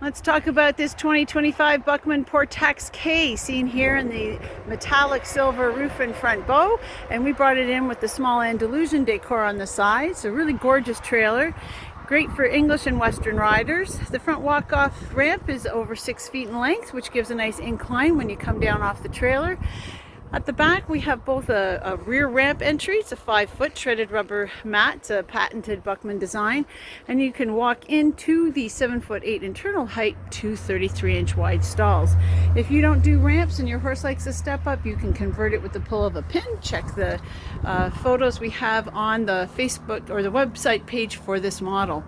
Let's talk about this 2025 Buckman Portax K, seen here in the metallic silver roof and front bow. And we brought it in with the small Andalusian decor on the side. It's a really gorgeous trailer. Great for English and Western riders. The front walk-off ramp is over 6 feet in length, which gives a nice incline when you come down off the trailer. At the back, we have both a rear ramp entry. It's a 5-foot shredded rubber mat. It's a patented Buckman design. And you can walk into the 7'8" internal height to 33-inch wide stalls. If you don't do ramps and your horse likes to step up, you can convert it with the pull of a pin. Check the photos we have on the Facebook or the website page for this model.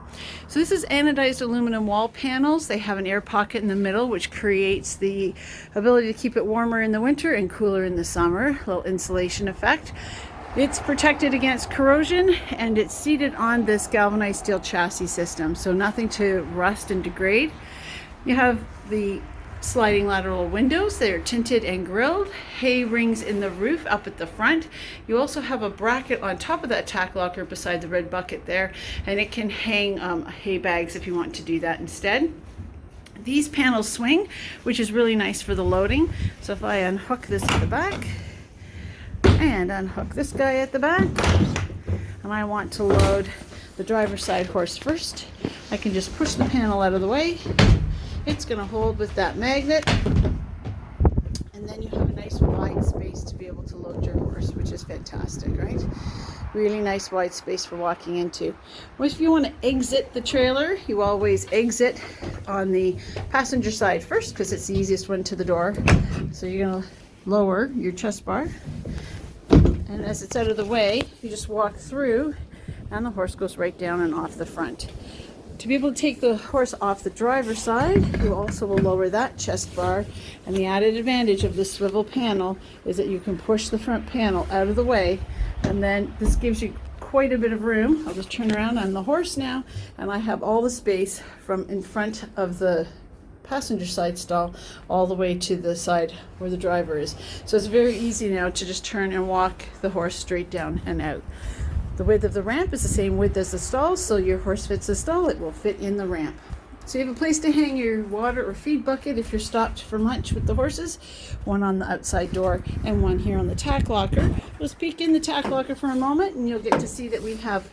So this is anodized aluminum wall panels. They have an air pocket in the middle, which creates the ability to keep it warmer in the winter and cooler in the summer. A little insulation effect. It's protected against corrosion, and it's seated on this galvanized steel chassis system, so nothing to rust and degrade. You have the sliding lateral windows. They're tinted and grilled. Hay rings in the roof up at the front. You also have a bracket on top of that tack locker beside the red bucket there, and it can hang hay bags if you want to do that instead. These panels swing, which is really nice for the loading. So if I unhook this at the back and unhook this guy at the back, and I want to load the driver's side horse first, I can just push the panel out of the way. It's going to hold with that magnet, and then you have a nice wide space to be able to load your horse, which is fantastic, right? Really nice wide space for walking into. Well, if you want to exit the trailer, you always exit on the passenger side first because it's the easiest one to the door. So you're going to lower your chest bar, and as it's out of the way, you just walk through and the horse goes right down and off the front. To be able to take the horse off the driver's side, you also will lower that chest bar, and the added advantage of the swivel panel is that you can push the front panel out of the way, and then this gives you quite a bit of room. I'll just turn around on the horse now, and I have all the space from in front of the passenger side stall all the way to the side where the driver is. So it's very easy now to just turn and walk the horse straight down and out. The width of the ramp is the same width as the stall, so your horse fits the stall, it will fit in the ramp. So you have a place to hang your water or feed bucket if you're stopped for lunch with the horses, one on the outside door and one here on the tack locker. Let's peek in the tack locker for a moment, and you'll get to see that we have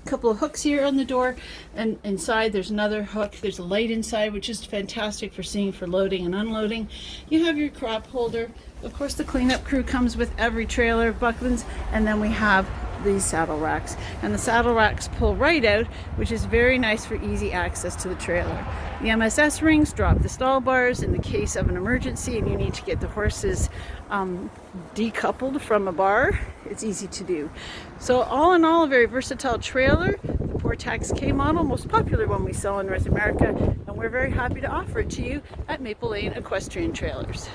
a couple of hooks here on the door, and inside there's another hook. There's a light inside, which is fantastic for seeing for loading and unloading. You have your crop holder. Of course, the cleanup crew comes with every trailer of Buckman's, and then we have these saddle racks, and the saddle racks pull right out, which is very nice for easy access to the trailer. The MSS rings drop the stall bars in the case of an emergency and you need to get the horses decoupled from a bar. It's easy to do. So all in all, a very versatile trailer. The Portax K model, most popular one we sell in North America, and we're very happy to offer it to you at Maple Lane Equestrian Trailers.